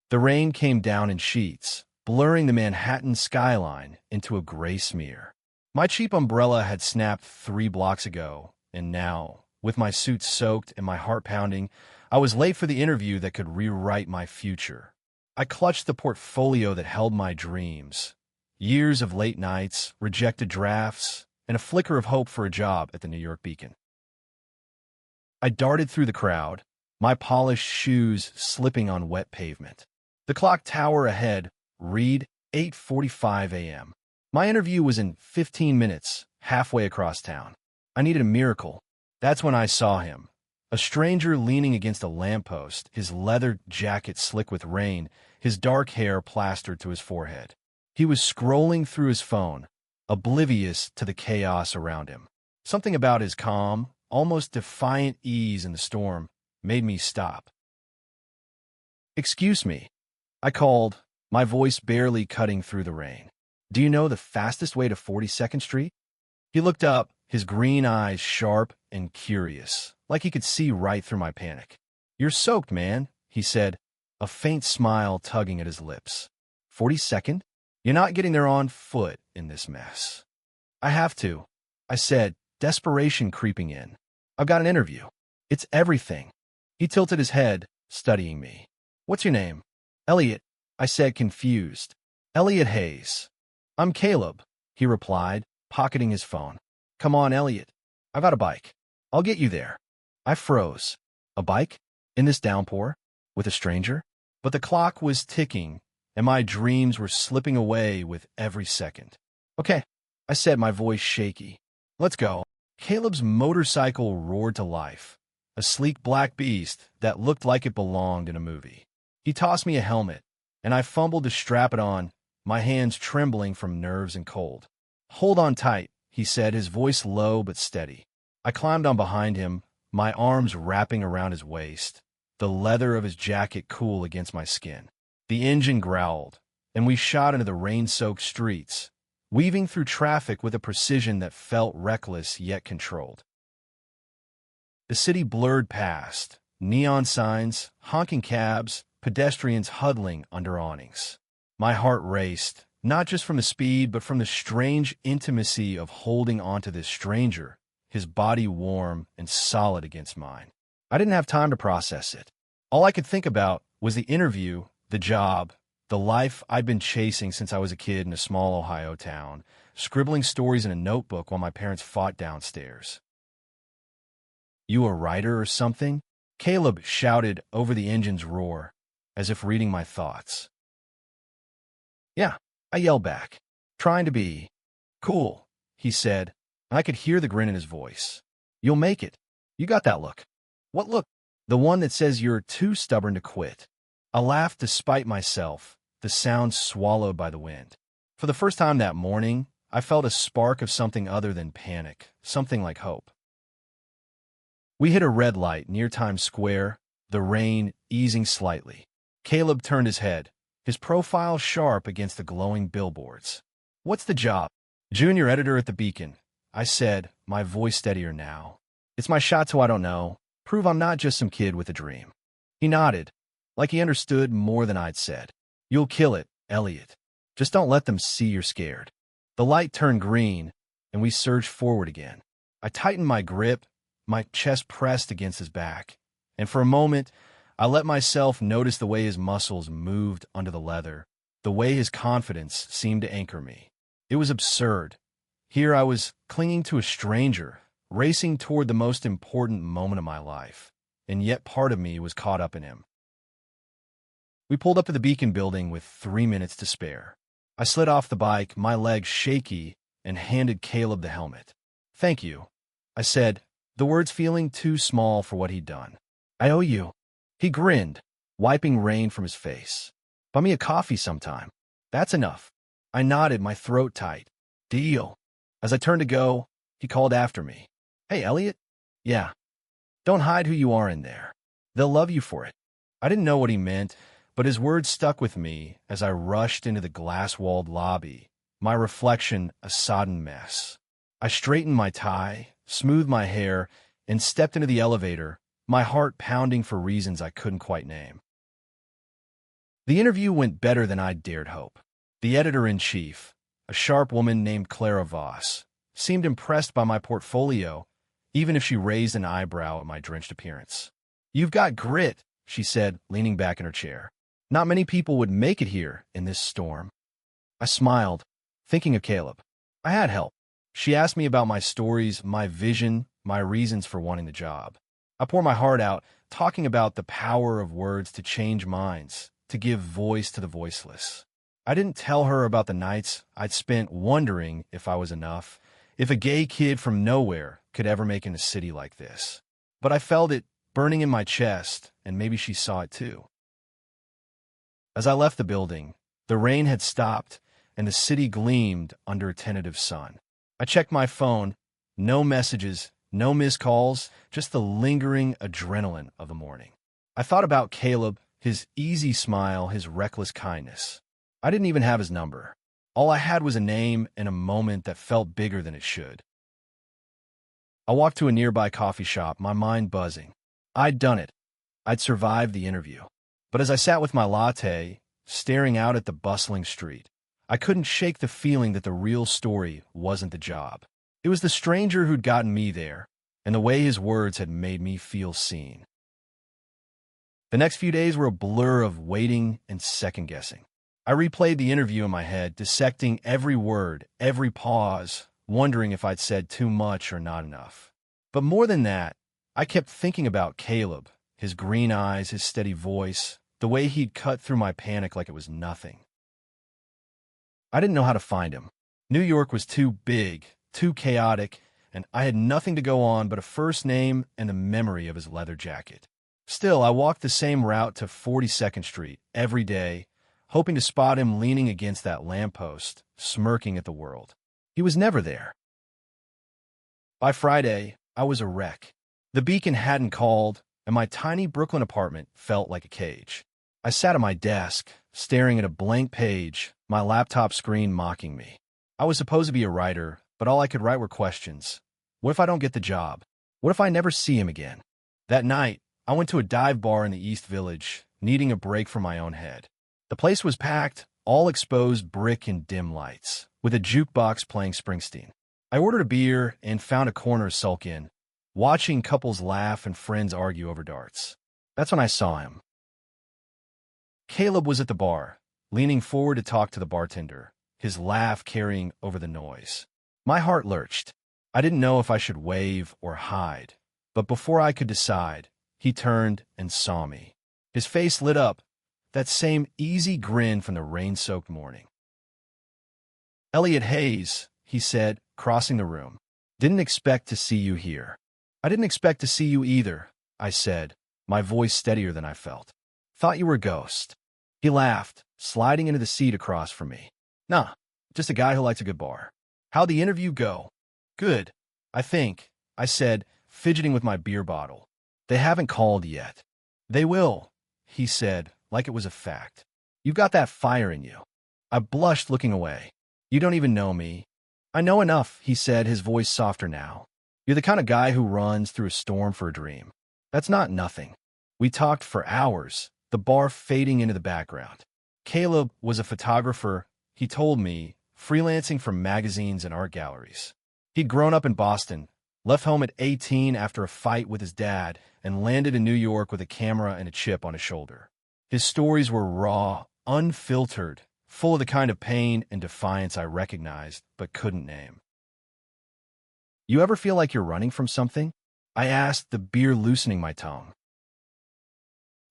The rain came down in sheets, blurring the Manhattan skyline into a gray smear. My cheap umbrella had snapped 3 blocks ago, and now, with my suit soaked and my heart pounding, I was late for the interview that could rewrite my future. I clutched the portfolio that held my dreams. Years of late nights, rejected drafts, and a flicker of hope for a job at the New York Beacon. I darted through the crowd, my polished shoes slipping on wet pavement. The clock tower ahead read 8:45 a.m. My interview was in 15 minutes, halfway across town. I needed a miracle. That's when I saw him. A stranger leaning against a lamppost, his leather jacket slick with rain, his dark hair plastered to his forehead. He was scrolling through his phone, oblivious to the chaos around him. Something about his calm, almost defiant ease in the storm made me stop. "Excuse me," I called, my voice barely cutting through the rain. "Do you know the fastest way to 42nd Street? He looked up, his green eyes sharp and curious, like he could see right through my panic. "You're soaked, man," he said, a faint smile tugging at his lips. 42nd? You're not getting there on foot in this mess." "I have to," I said, desperation creeping in. "I've got an interview. It's everything." He tilted his head, studying me. "What's your name?" "Elliot," I said, confused. "Elliot Hayes." "I'm Caleb," he replied, pocketing his phone. "Come on, Elliot. I've got a bike. I'll get you there." I froze. A bike? In this downpour? With a stranger? But the clock was ticking, and my dreams were slipping away with every second. "Okay," I said, my voice shaky. "Let's go." Caleb's motorcycle roared to life, a sleek black beast that looked like it belonged in a movie. He tossed me a helmet, and I fumbled to strap it on, my hands trembling from nerves and cold. "Hold on tight," he said, his voice low but steady. I climbed on behind him, my arms wrapping around his waist, the leather of his jacket cool against my skin. The engine growled, and we shot into the rain-soaked streets, weaving through traffic with a precision that felt reckless yet controlled. The city blurred past, neon signs, honking cabs, pedestrians huddling under awnings. My heart raced, not just from the speed, but from the strange intimacy of holding onto this stranger, his body warm and solid against mine. I didn't have time to process it. All I could think about was the interview, the job, the life I'd been chasing since I was a kid in a small Ohio town, scribbling stories in a notebook while my parents fought downstairs. "You a writer or something?" Caleb shouted over the engine's roar, as if reading my thoughts. "Yeah," I yelled back, trying to be cool, he said, and I could hear the grin in his voice. "You'll make it. You got that look." "What look?" "The one that says you're too stubborn to quit." I laughed despite myself, the sound swallowed by the wind. For the first time that morning, I felt a spark of something other than panic, something like hope. We hit a red light near Times Square, the rain easing slightly. Caleb turned his head, his profile sharp against the glowing billboards. "What's the job?" "Junior editor at the Beacon," I said, my voice steadier now. "It's my shot so I don't know. Prove I'm not just some kid with a dream." He nodded, like he understood more than I'd said. "You'll kill it, Elliot. Just don't let them see you're scared." The light turned green, and we surged forward again. I tightened my grip, my chest pressed against his back, and for a moment, I let myself notice the way his muscles moved under the leather, the way his confidence seemed to anchor me. It was absurd. Here I was clinging to a stranger, racing toward the most important moment of my life, and yet part of me was caught up in him. We pulled up at the Beacon building with 3 minutes to spare. I slid off the bike, my legs shaky, and handed Caleb the helmet. "Thank you," I said, the words feeling too small for what he'd done. "I owe you." He grinned, wiping rain from his face. "Buy me a coffee sometime." "That's enough." I nodded, my throat tight. "Deal." As I turned to go, he called after me. "Hey, Elliot." "Yeah." "Don't hide who you are in there. They'll love you for it." I didn't know what he meant, but his words stuck with me as I rushed into the glass-walled lobby, my reflection a sodden mess. I straightened my tie, smoothed my hair, and stepped into the elevator, my heart pounding for reasons I couldn't quite name. The interview went better than I'd dared hope. The editor-in-chief, a sharp woman named Clara Voss, seemed impressed by my portfolio, even if she raised an eyebrow at my drenched appearance. "You've got grit," she said, leaning back in her chair. "Not many people would make it here in this storm." I smiled, thinking of Caleb. I had help. She asked me about my stories, my vision, my reasons for wanting the job. I poured my heart out, talking about the power of words to change minds, to give voice to the voiceless. I didn't tell her about the nights I'd spent wondering if I was enough, if a gay kid from nowhere could ever make it in a city like this. But I felt it burning in my chest, and maybe she saw it too. As I left the building, the rain had stopped, and the city gleamed under a tentative sun. I checked my phone. No messages, no missed calls, just the lingering adrenaline of the morning. I thought about Caleb, his easy smile, his reckless kindness. I didn't even have his number. All I had was a name and a moment that felt bigger than it should. I walked to a nearby coffee shop, my mind buzzing. I'd done it. I'd survived the interview. But as I sat with my latte, staring out at the bustling street, I couldn't shake the feeling that the real story wasn't the job. It was the stranger who'd gotten me there, and the way his words had made me feel seen. The next few days were a blur of waiting and second-guessing. I replayed the interview in my head, dissecting every word, every pause, wondering if I'd said too much or not enough. But more than that, I kept thinking about Caleb, his green eyes, his steady voice, the way he'd cut through my panic like it was nothing. I didn't know how to find him. New York was too big, too chaotic, and I had nothing to go on but a first name and the memory of his leather jacket. Still, I walked the same route to 42nd Street every day, hoping to spot him leaning against that lamppost, smirking at the world. He was never there. By Friday, I was a wreck. The beacon hadn't called, and my tiny Brooklyn apartment felt like a cage. I sat at my desk, staring at a blank page, my laptop screen mocking me. I was supposed to be a writer, but all I could write were questions. What if I don't get the job? What if I never see him again? That night, I went to a dive bar in the East Village, needing a break from my own head. The place was packed, all exposed brick and dim lights, with a jukebox playing Springsteen. I ordered a beer and found a corner to sulk in, watching couples laugh and friends argue over darts. That's when I saw him. Caleb was at the bar, leaning forward to talk to the bartender, his laugh carrying over the noise. My heart lurched. I didn't know if I should wave or hide, but before I could decide, he turned and saw me. His face lit up, that same easy grin from the rain-soaked morning. "Elliot Hayes," he said, crossing the room. "Didn't expect to see you here." "I didn't expect to see you either," I said, my voice steadier than I felt. "Thought you were a ghost." He laughed, sliding into the seat across from me. "Nah, just a guy who likes a good bar." "How'd the interview go?" "Good, I think," I said, fidgeting with my beer bottle. "They haven't called yet." "They will," he said, like it was a fact. "You've got that fire in you." I blushed, looking away. "You don't even know me." "I know enough," he said, his voice softer now. "You're the kind of guy who runs through a storm for a dream." "That's not nothing." We talked for hours, the bar fading into the background. Caleb was a photographer, he told me, freelancing for magazines and art galleries. He'd grown up in Boston, left home at 18 after a fight with his dad, and landed in New York with a camera and a chip on his shoulder. His stories were raw, unfiltered, full of the kind of pain and defiance I recognized but couldn't name. "You ever feel like you're running from something?" I asked, the beer loosening my tongue.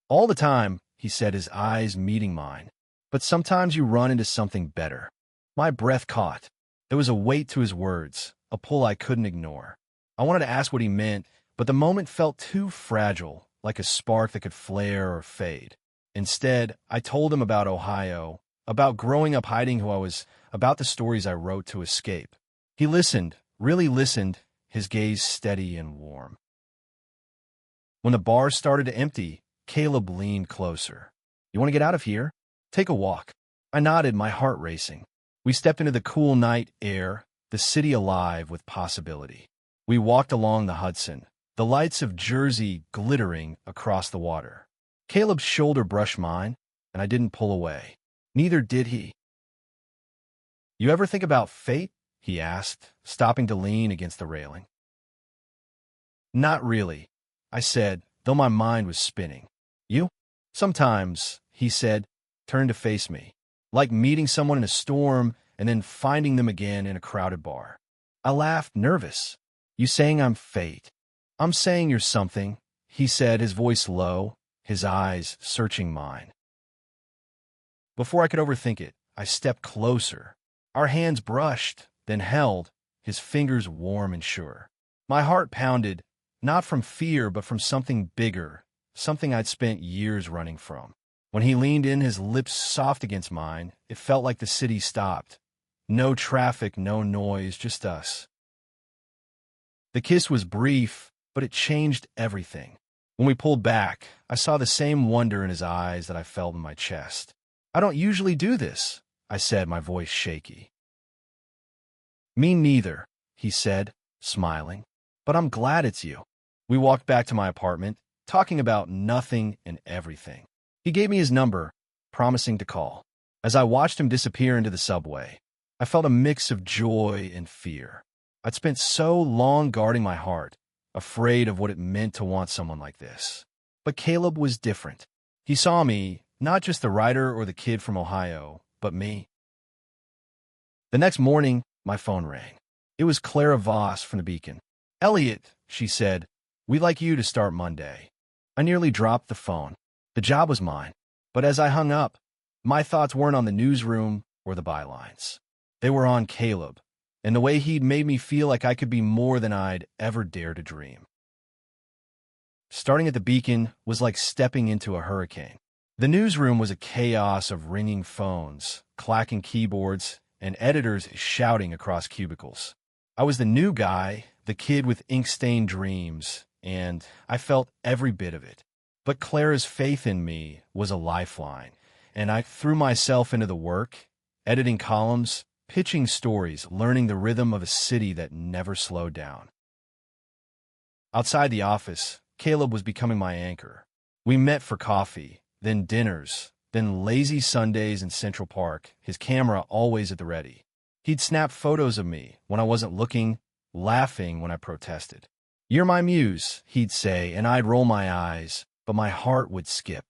"All the time," he said, his eyes meeting mine. "But sometimes you run into something better." My breath caught. There was a weight to his words, a pull I couldn't ignore. I wanted to ask what he meant, but the moment felt too fragile, like a spark that could flare or fade. Instead, I told him about Ohio, about growing up hiding who I was, about the stories I wrote to escape. He listened, really listened, his gaze steady and warm. When the bar started to empty, Caleb leaned closer. "You want to get out of here? Take a walk." I nodded, my heart racing. We stepped into the cool night air, the city alive with possibility. We walked along the Hudson, the lights of Jersey glittering across the water. Caleb's shoulder brushed mine, and I didn't pull away. Neither did he. "You ever think about fate?" he asked, stopping to lean against the railing. "Not really," I said, though my mind was spinning. "You?" "Sometimes," he said, turned to face me, "like meeting someone in a storm and then finding them again in a crowded bar." I laughed, nervous. "You saying I'm fate?" "I'm saying you're something," he said, his voice low, his eyes searching mine. Before I could overthink it, I stepped closer. Our hands brushed, then held, his fingers warm and sure. My heart pounded, not from fear, but from something bigger, something I'd spent years running from. When he leaned in, his lips soft against mine, it felt like the city stopped. No traffic, no noise, just us. The kiss was brief, but it changed everything. When we pulled back, I saw the same wonder in his eyes that I felt in my chest. "I don't usually do this," I said, my voice shaky. "Me neither," he said, smiling. "But I'm glad it's you." We walked back to my apartment, talking about nothing and everything. He gave me his number, promising to call. As I watched him disappear into the subway, I felt a mix of joy and fear. I'd spent so long guarding my heart, afraid of what it meant to want someone like this. But Caleb was different. He saw me, not just the writer or the kid from Ohio, but me. The next morning, my phone rang. It was Clara Voss from the Beacon. "Elliot," she said, "we'd like you to start Monday." I nearly dropped the phone. The job was mine. But as I hung up, my thoughts weren't on the newsroom or the bylines. They were on Caleb, and the way he'd made me feel like I could be more than I'd ever dared to dream. Starting at the Beacon was like stepping into a hurricane. The newsroom was a chaos of ringing phones, clacking keyboards, and editors shouting across cubicles. I was the new guy, the kid with ink-stained dreams, and I felt every bit of it. But Clara's faith in me was a lifeline, and I threw myself into the work, editing columns, pitching stories, learning the rhythm of a city that never slowed down. Outside the office, Caleb was becoming my anchor. We met for coffee, then dinners, then lazy Sundays in Central Park, his camera always at the ready. He'd snap photos of me when I wasn't looking, laughing when I protested. "You're my muse," he'd say, and I'd roll my eyes, but my heart would skip.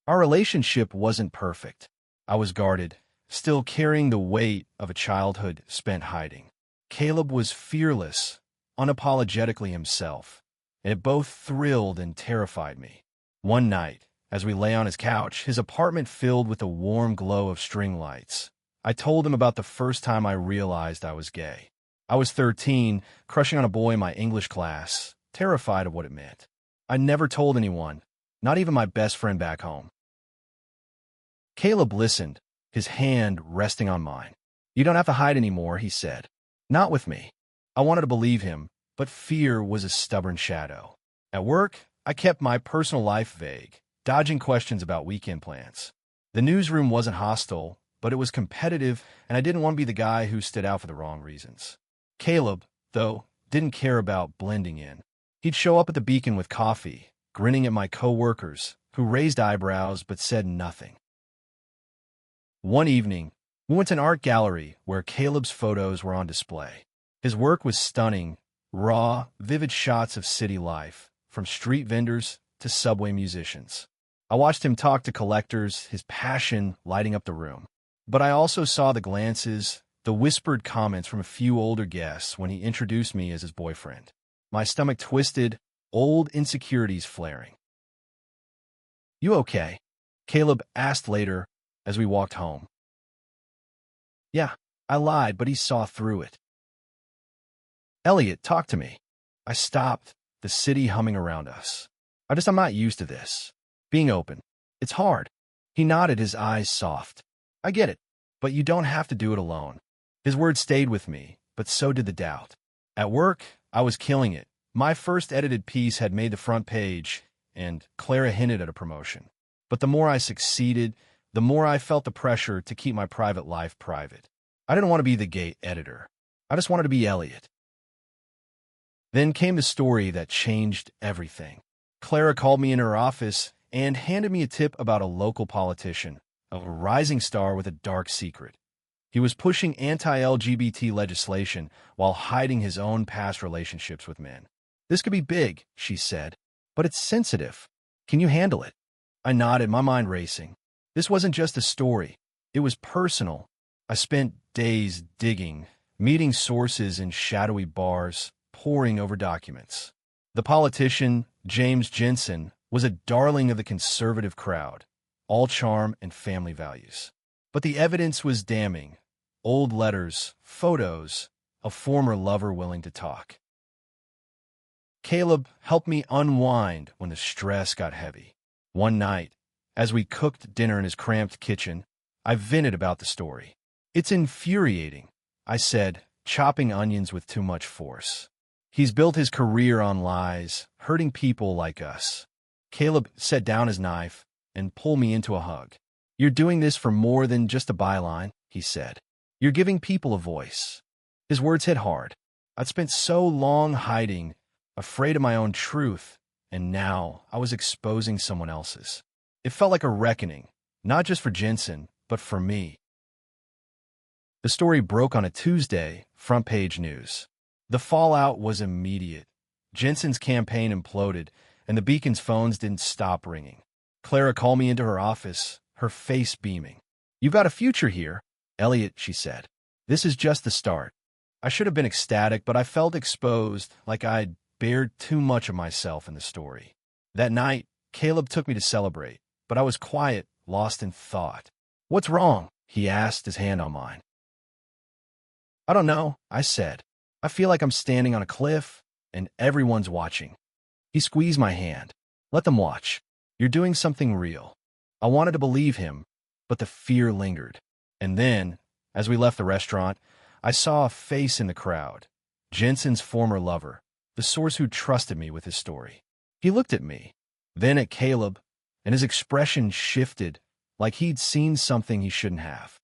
Our relationship wasn't perfect. I was guarded, still carrying the weight of a childhood spent hiding. Caleb was fearless, unapologetically himself, and it both thrilled and terrified me. One night, as we lay on his couch, his apartment filled with the warm glow of string lights, I told him about the first time I realized I was gay. I was 13, crushing on a boy in my English class, terrified of what it meant. I never told anyone, not even my best friend back home. Caleb listened, his hand resting on mine. "You don't have to hide anymore," he said. "Not with me." I wanted to believe him, but fear was a stubborn shadow. At work, I kept my personal life vague, dodging questions about weekend plans. The newsroom wasn't hostile, but it was competitive, and I didn't want to be the guy who stood out for the wrong reasons. Caleb, though, didn't care about blending in. He'd show up at the Beacon with coffee, grinning at my coworkers, who raised eyebrows but said nothing. One evening, we went to an art gallery where Caleb's photos were on display. His work was stunning, raw, vivid shots of city life, from street vendors to subway musicians. I watched him talk to collectors, his passion lighting up the room. But I also saw the glances, the whispered comments from a few older guests when he introduced me as his boyfriend. My stomach twisted, old insecurities flaring. "You okay?" Caleb asked later as we walked home. "Yeah," I lied, but he saw through it. "Elliot, talk to me." I stopped, the city humming around us. I'm not used to this. Being open. It's hard." He nodded, his eyes soft. "I get it, but you don't have to do it alone." His words stayed with me, but so did the doubt. At work, I was killing it. My first edited piece had made the front page, and Clara hinted at a promotion. But the more I succeeded, the more I felt the pressure to keep my private life private. I didn't want to be the gay editor. I just wanted to be Elliot. Then came the story that changed everything. Clara called me in her office, and handed me a tip about a local politician, a rising star with a dark secret. He was pushing anti-LGBT legislation while hiding his own past relationships with men. "This could be big," she said, "but it's sensitive. Can you handle it?" I nodded, my mind racing. This wasn't just a story. It was personal. I spent days digging, meeting sources in shadowy bars, poring over documents. The politician, James Jensen, was a darling of the conservative crowd, all charm and family values. But the evidence was damning. Old letters, photos, a former lover willing to talk. Caleb helped me unwind when the stress got heavy. One night, as we cooked dinner in his cramped kitchen, I vented about the story. "It's infuriating," I said, chopping onions with too much force. "He's built his career on lies, hurting people like us." Caleb set down his knife and pulled me into a hug. "You're doing this for more than just a byline," he said. "You're giving people a voice." His words hit hard. I'd spent so long hiding, afraid of my own truth, and now I was exposing someone else's. It felt like a reckoning, not just for Jensen, but for me. The story broke on a Tuesday, front page news. The fallout was immediate. Jensen's campaign imploded, and the Beacon's phones didn't stop ringing. Clara called me into her office, her face beaming. "You've got a future here, Elliot," she said. "This is just the start." I should have been ecstatic, but I felt exposed, like I'd bared too much of myself in the story. That night, Caleb took me to celebrate, but I was quiet, lost in thought. "What's wrong?" he asked, his hand on mine. "I don't know," I said. "I feel like I'm standing on a cliff, and everyone's watching." He squeezed my hand. "Let them watch. You're doing something real." I wanted to believe him, but the fear lingered. And then, as we left the restaurant, I saw a face in the crowd. Jensen's former lover, the source who trusted me with his story. He looked at me, then at Caleb, and his expression shifted, like he'd seen something he shouldn't have.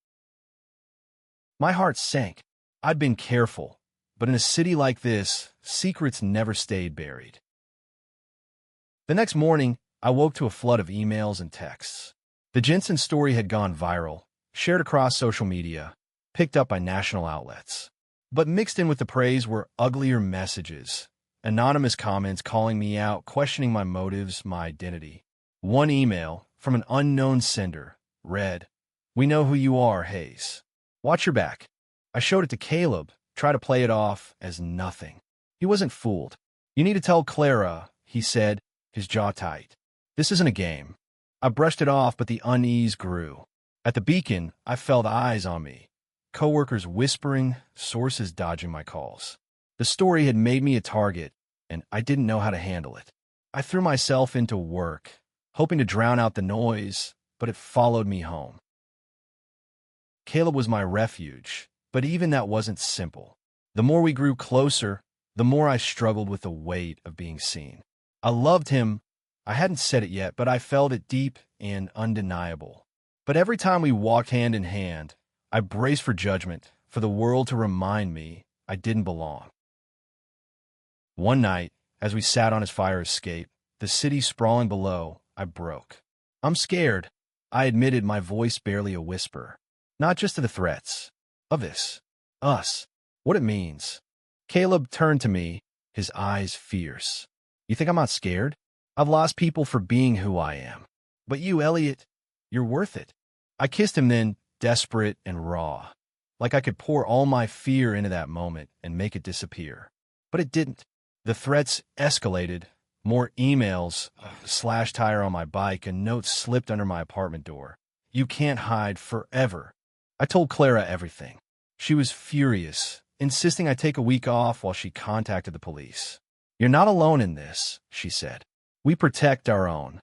My heart sank. I'd been careful, but in a city like this, secrets never stayed buried. The next morning, I woke to a flood of emails and texts. The Jensen story had gone viral, shared across social media, picked up by national outlets. But mixed in with the praise were uglier messages, anonymous comments calling me out, questioning my motives, my identity. One email, from an unknown sender, read, "We know who you are, Hayes. Watch your back." I showed it to Caleb, tried to play it off as nothing. He wasn't fooled. "You need to tell Clara," he said, his jaw tight. "This isn't a game." I brushed it off, but the unease grew. At the Beacon, I felt eyes on me. Coworkers whispering, sources dodging my calls. The story had made me a target, and I didn't know how to handle it. I threw myself into work, hoping to drown out the noise, but it followed me home. Caleb was my refuge, but even that wasn't simple. The more we grew closer, the more I struggled with the weight of being seen. I loved him. I hadn't said it yet, but I felt it deep and undeniable. But every time we walked hand in hand, I braced for judgment, for the world to remind me I didn't belong. One night, as we sat on his fire escape, the city sprawling below, I broke. "I'm scared," I admitted, my voice barely a whisper. Not just of the threats, of this, us, what it means. Caleb turned to me, his eyes fierce. "You think I'm not scared? I've lost people for being who I am. But you, Elliot, you're worth it." I kissed him then, desperate and raw, like I could pour all my fear into that moment and make it disappear. But it didn't. The threats escalated. More emails, a slash tire on my bike, and notes slipped under my apartment door. "You can't hide forever." I told Clara everything. She was furious, insisting I take a week off while she contacted the police. "You're not alone in this," she said. "We protect our own."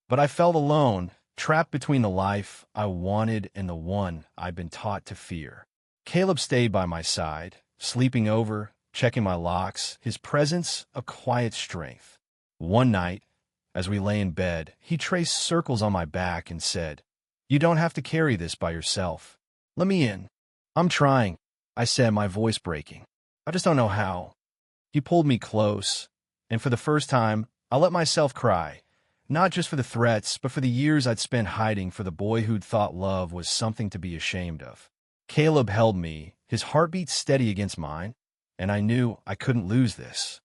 But I felt alone, trapped between the life I wanted and the one I'd been taught to fear. Caleb stayed by my side, sleeping over, checking my locks, his presence a quiet strength. One night, as we lay in bed, he traced circles on my back and said, "You don't have to carry this by yourself. Let me in." "I'm trying," I said, my voice breaking. "I just don't know how." He pulled me close, and for the first time, I let myself cry, not just for the threats, but for the years I'd spent hiding for the boy who'd thought love was something to be ashamed of. Caleb held me, his heartbeat steady against mine, and I knew I couldn't lose this.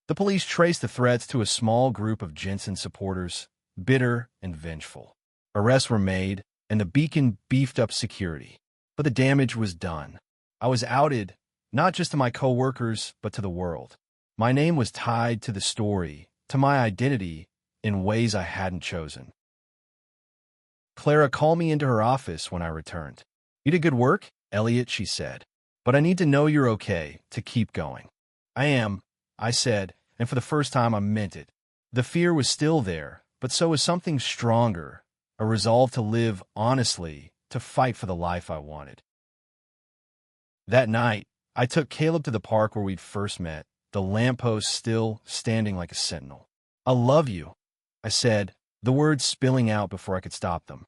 The police traced the threats to a small group of Jensen supporters, bitter and vengeful. Arrests were made, and the Beacon beefed up security. But the damage was done. I was outed, not just to my co-workers, but to the world. My name was tied to the story, to my identity, in ways I hadn't chosen. Clara called me into her office when I returned. "You did good work, Elliot," she said. "But I need to know you're okay, to keep going." "I am," I said, and for the first time I meant it. The fear was still there, but so was something stronger, a resolve to live honestly, to fight for the life I wanted. That night, I took Caleb to the park where we'd first met, the lamppost still standing like a sentinel. "I love you," I said, the words spilling out before I could stop them.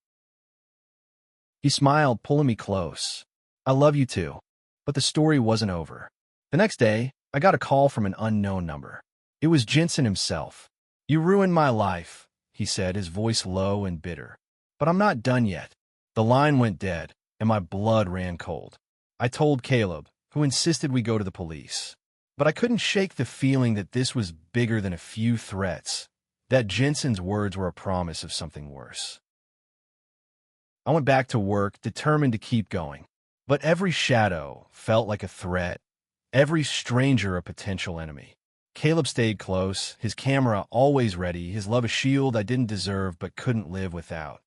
He smiled, pulling me close. "I love you too." But the story wasn't over. The next day, I got a call from an unknown number. It was Jensen himself. "You ruined my life," he said, his voice low and bitter. "But I'm not done yet." The line went dead, and my blood ran cold. I told Caleb, who insisted we go to the police. But I couldn't shake the feeling that this was bigger than a few threats, that Jensen's words were a promise of something worse. I went back to work, determined to keep going. But every shadow felt like a threat, every stranger a potential enemy. Caleb stayed close, his camera always ready, his love a shield I didn't deserve but couldn't live without.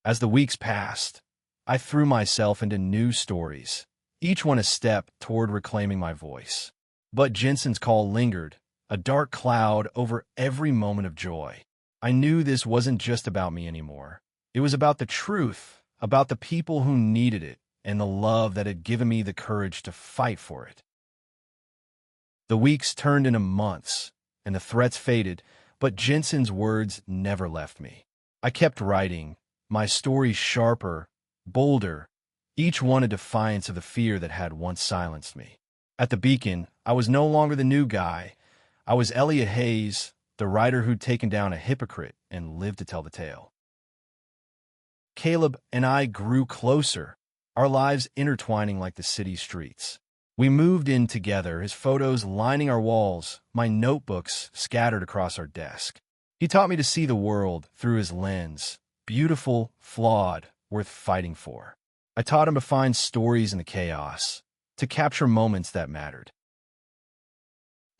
As the weeks passed, I threw myself into new stories, each one a step toward reclaiming my voice. But Jensen's call lingered, a dark cloud over every moment of joy. I knew this wasn't just about me anymore. It was about the truth, about the people who needed it, and the love that had given me the courage to fight for it. The weeks turned into months, and the threats faded, but Jensen's words never left me. I kept writing, my stories sharper, bolder, each one a defiance of the fear that had once silenced me. At the Beacon, I was no longer the new guy. I was Elliot Hayes, the writer who'd taken down a hypocrite and lived to tell the tale. Caleb and I grew closer, our lives intertwining like the city streets. We moved in together, his photos lining our walls, my notebooks scattered across our desk. He taught me to see the world through his lens, beautiful, flawed, worth fighting for. I taught him to find stories in the chaos, to capture moments that mattered.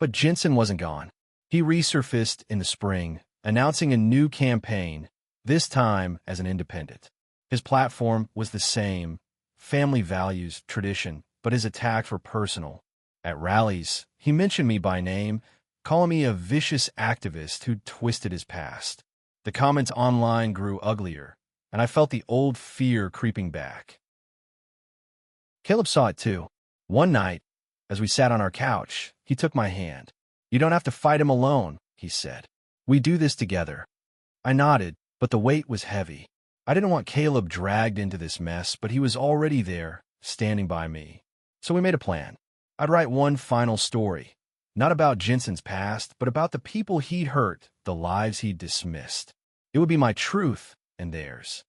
But Jensen wasn't gone. He resurfaced in the spring, announcing a new campaign, this time as an independent. His platform was the same, family values, tradition, but his attacks were personal. At rallies, he mentioned me by name, calling me a vicious activist who'd twisted his past. The comments online grew uglier, and I felt the old fear creeping back. Caleb saw it too. One night, as we sat on our couch, he took my hand. "You don't have to fight him alone," he said. "We do this together." I nodded, but the weight was heavy. I didn't want Caleb dragged into this mess, but he was already there, standing by me. So we made a plan. I'd write one final story, not about Jensen's past, but about the people he'd hurt, the lives he'd dismissed. It would be my truth and theirs.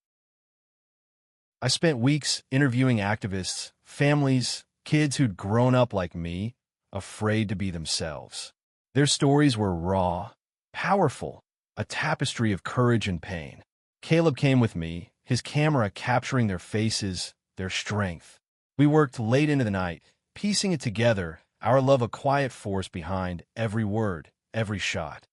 I spent weeks interviewing activists, families, kids who'd grown up like me, afraid to be themselves. Their stories were raw, powerful, a tapestry of courage and pain. Caleb came with me, his camera capturing their faces, their strength. We worked late into the night, piecing it together, our love a quiet force behind every word, every shot.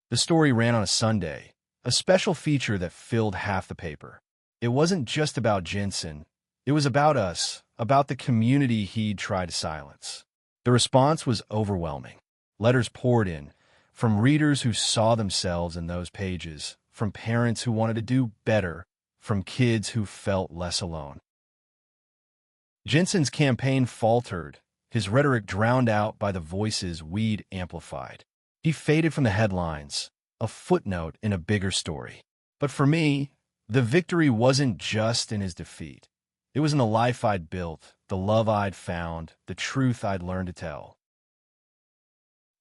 The story ran on a Sunday, a special feature that filled half the paper. It wasn't just about Jensen. It was about us, about the community he'd tried to silence. The response was overwhelming. Letters poured in, from readers who saw themselves in those pages, from parents who wanted to do better, from kids who felt less alone. Jensen's campaign faltered, his rhetoric drowned out by the voices we'd amplified. He faded from the headlines, a footnote in a bigger story. But for me, the victory wasn't just in his defeat. It was in the life I'd built, the love I'd found, the truth I'd learned to tell.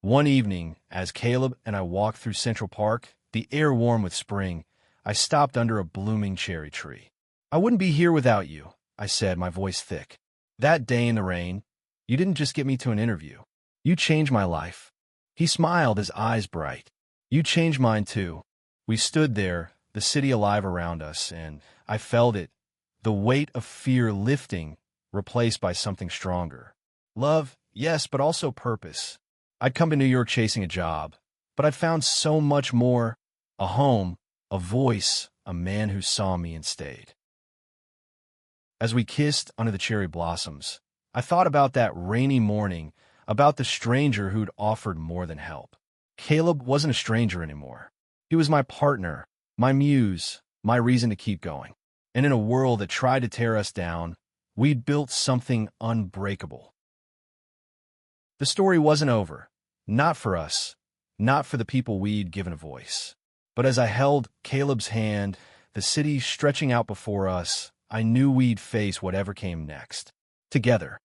One evening, as Caleb and I walked through Central Park, the air warm with spring, I stopped under a blooming cherry tree. "I wouldn't be here without you," I said, my voice thick. "That day in the rain, you didn't just get me to an interview. You changed my life." He smiled, his eyes bright. "You changed mine too." We stood there, the city alive around us, and I felt it, the weight of fear lifting, replaced by something stronger. Love, yes, but also purpose. I'd come to New York chasing a job, but I'd found so much more: a home, a voice, a man who saw me and stayed. As we kissed under the cherry blossoms, I thought about that rainy morning, about the stranger who'd offered more than help. Caleb wasn't a stranger anymore. He was my partner, my muse, my reason to keep going. And in a world that tried to tear us down, we'd built something unbreakable. The story wasn't over. Not for us, not for the people we'd given a voice. But as I held Caleb's hand, the city stretching out before us, I knew we'd face whatever came next. Together.